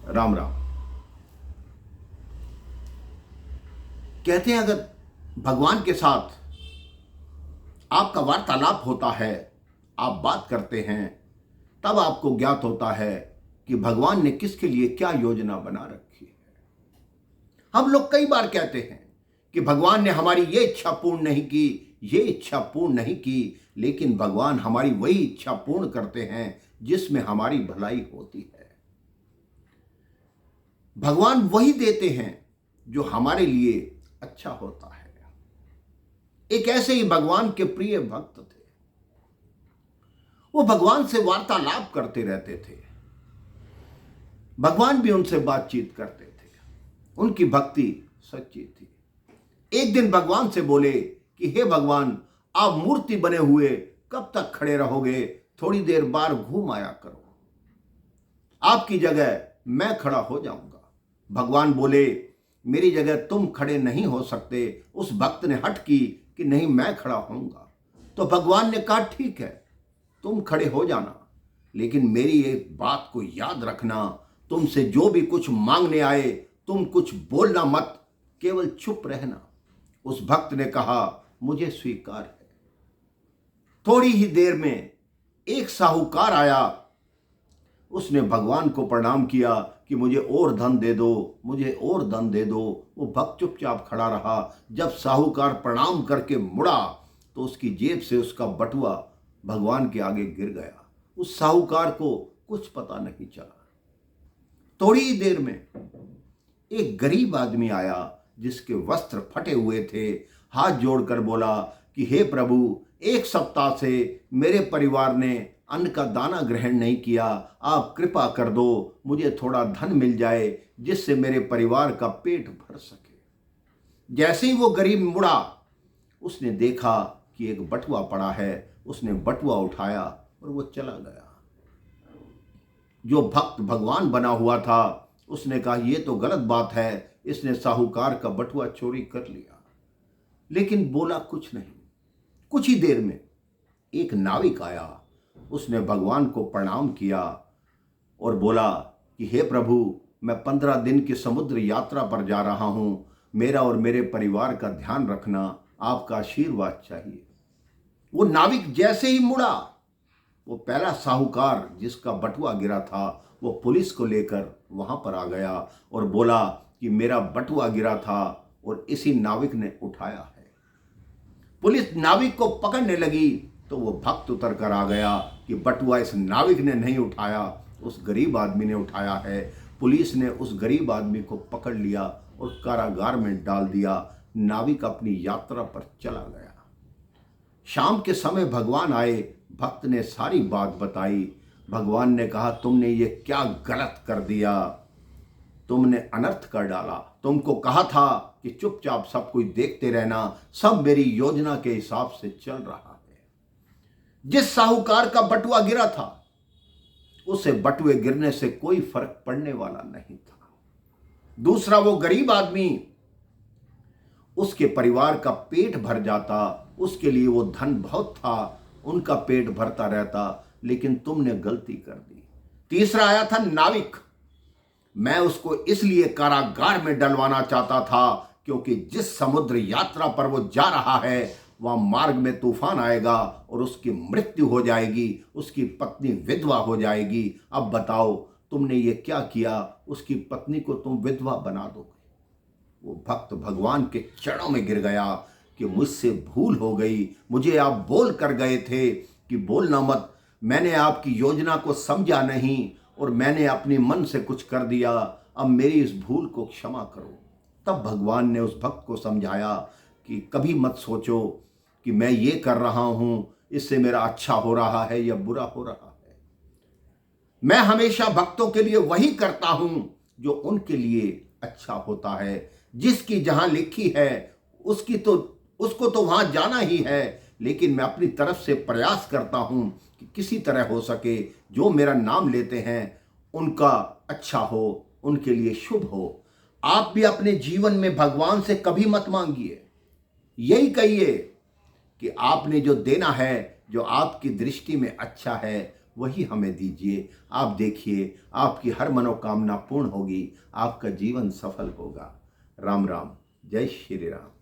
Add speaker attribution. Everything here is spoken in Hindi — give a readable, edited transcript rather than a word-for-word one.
Speaker 1: राम राम। कहते हैं अगर भगवान के साथ आपका वार्तालाप होता है, आप बात करते हैं, तब आपको ज्ञात होता है कि भगवान ने किसके लिए क्या योजना बना रखी है। हम लोग कई बार कहते हैं कि भगवान ने हमारी ये इच्छा पूर्ण नहीं की, ये इच्छा पूर्ण नहीं की, लेकिन भगवान हमारी वही इच्छा पूर्ण करते हैं जिसमें हमारी भलाई होती है। भगवान वही देते हैं जो हमारे लिए अच्छा होता है। एक ऐसे ही भगवान के प्रिय भक्त थे। वो भगवान से वार्तालाप करते रहते थे, भगवान भी उनसे बातचीत करते थे। उनकी भक्ति सच्ची थी। एक दिन भगवान से बोले कि हे भगवान, आप मूर्ति बने हुए कब तक खड़े रहोगे? थोड़ी देर बाहर घूम आया करो, आपकी जगह मैं खड़ा हो जाऊंगा। भगवान बोले, मेरी जगह तुम खड़े नहीं हो सकते। उस भक्त ने हट की कि नहीं, मैं खड़ा होऊंगा। तो भगवान ने कहा, ठीक है, तुम खड़े हो जाना, लेकिन मेरी एक बात को याद रखना, तुमसे जो भी कुछ मांगने आए तुम कुछ बोलना मत, केवल चुप रहना। उस भक्त ने कहा, मुझे स्वीकार है। थोड़ी ही देर में एक साहूकार आया। उसने भगवान को प्रणाम किया कि मुझे और धन दे दो, मुझे और धन दे दो। वो भक्त चुपचाप खड़ा रहा। जब साहूकार प्रणाम करके मुड़ा तो उसकी जेब से उसका बटुआ भगवान के आगे गिर गया। उस साहूकार को कुछ पता नहीं चला। थोड़ी ही देर में एक गरीब आदमी आया जिसके वस्त्र फटे हुए थे। हाथ जोड़कर बोला कि हे प्रभु, एक सप्ताह से मेरे परिवार ने अन्न का दाना ग्रहण नहीं किया, आप कृपा कर दो, मुझे थोड़ा धन मिल जाए जिससे मेरे परिवार का पेट भर सके। जैसे ही वो गरीब मुड़ा, उसने देखा कि एक बटुआ पड़ा है। उसने बटुआ उठाया और वो चला गया। जो भक्त भगवान बना हुआ था उसने कहा, ये तो गलत बात है, इसने साहूकार का बटुआ चोरी कर लिया। लेकिन बोला कुछ नहीं। कुछ ही देर में एक नाविक आया। उसने भगवान को प्रणाम किया और बोला कि हे प्रभु, मैं 15 दिन की समुद्र यात्रा पर जा रहा हूं, मेरा और मेरे परिवार का ध्यान रखना, आपका आशीर्वाद चाहिए। वो नाविक जैसे ही मुड़ा, वो पहला साहूकार जिसका बटुआ गिरा था वो पुलिस को लेकर वहां पर आ गया और बोला कि मेरा बटुआ गिरा था और इसी नाविक ने उठाया है। पुलिस नाविक को पकड़ने लगी तो वो भक्त उतर कर आ गया कि बटुआ इस नाविक ने नहीं उठाया, उस गरीब आदमी ने उठाया है। पुलिस ने उस गरीब आदमी को पकड़ लिया और कारागार में डाल दिया। नाविक अपनी यात्रा पर चला गया। शाम के समय भगवान आए। भक्त ने सारी बात बताई। भगवान ने कहा, तुमने ये क्या गलत कर दिया, तुमने अनर्थ कर डाला। तुमको कहा था कि चुपचाप सब कुछ देखते रहना, सब मेरी योजना के हिसाब से चल रहा है। जिस साहूकार का बटुआ गिरा था उसे बटुए गिरने से कोई फर्क पड़ने वाला नहीं था। दूसरा, वो गरीब आदमी, उसके परिवार का पेट भर जाता, उसके लिए वो धन बहुत था, उनका पेट भरता रहता, लेकिन तुमने गलती कर दी। तीसरा आया था नाविक। मैं उसको इसलिए कारागार में डलवाना चाहता था क्योंकि जिस समुद्र यात्रा पर वो जा रहा है वहां मार्ग में तूफान आएगा और उसकी मृत्यु हो जाएगी, उसकी पत्नी विधवा हो जाएगी। अब बताओ, तुमने ये क्या किया? उसकी पत्नी को तुम विधवा बना दोगे। वो भक्त भगवान के चरणों में गिर गया कि मुझसे भूल हो गई, मुझे आप बोल कर गए थे कि बोलना मत, मैंने आपकी योजना को समझा नहीं और मैंने अपने मन से कुछ कर दिया, अब मेरी इस भूल को क्षमा करो। तब भगवान ने उस भक्त को समझाया कि कभी मत सोचो कि मैं ये कर रहा हूं, इससे मेरा अच्छा हो रहा है या बुरा हो रहा है। मैं हमेशा भक्तों के लिए वही करता हूं जो उनके लिए अच्छा होता है। जिसकी जहां लिखी है उसको तो वहां जाना ही है, लेकिन मैं अपनी तरफ से प्रयास करता हूं कि किसी तरह हो सके जो मेरा नाम लेते हैं उनका अच्छा हो, उनके लिए शुभ हो। आप भी अपने जीवन में भगवान से कभी मत मांगिए, यही कहिए कि आपने जो देना है, जो आपकी दृष्टि में अच्छा है, वही हमें दीजिए। आप देखिए, आपकी हर मनोकामना पूर्ण होगी, आपका जीवन सफल होगा। राम राम, जय श्री राम।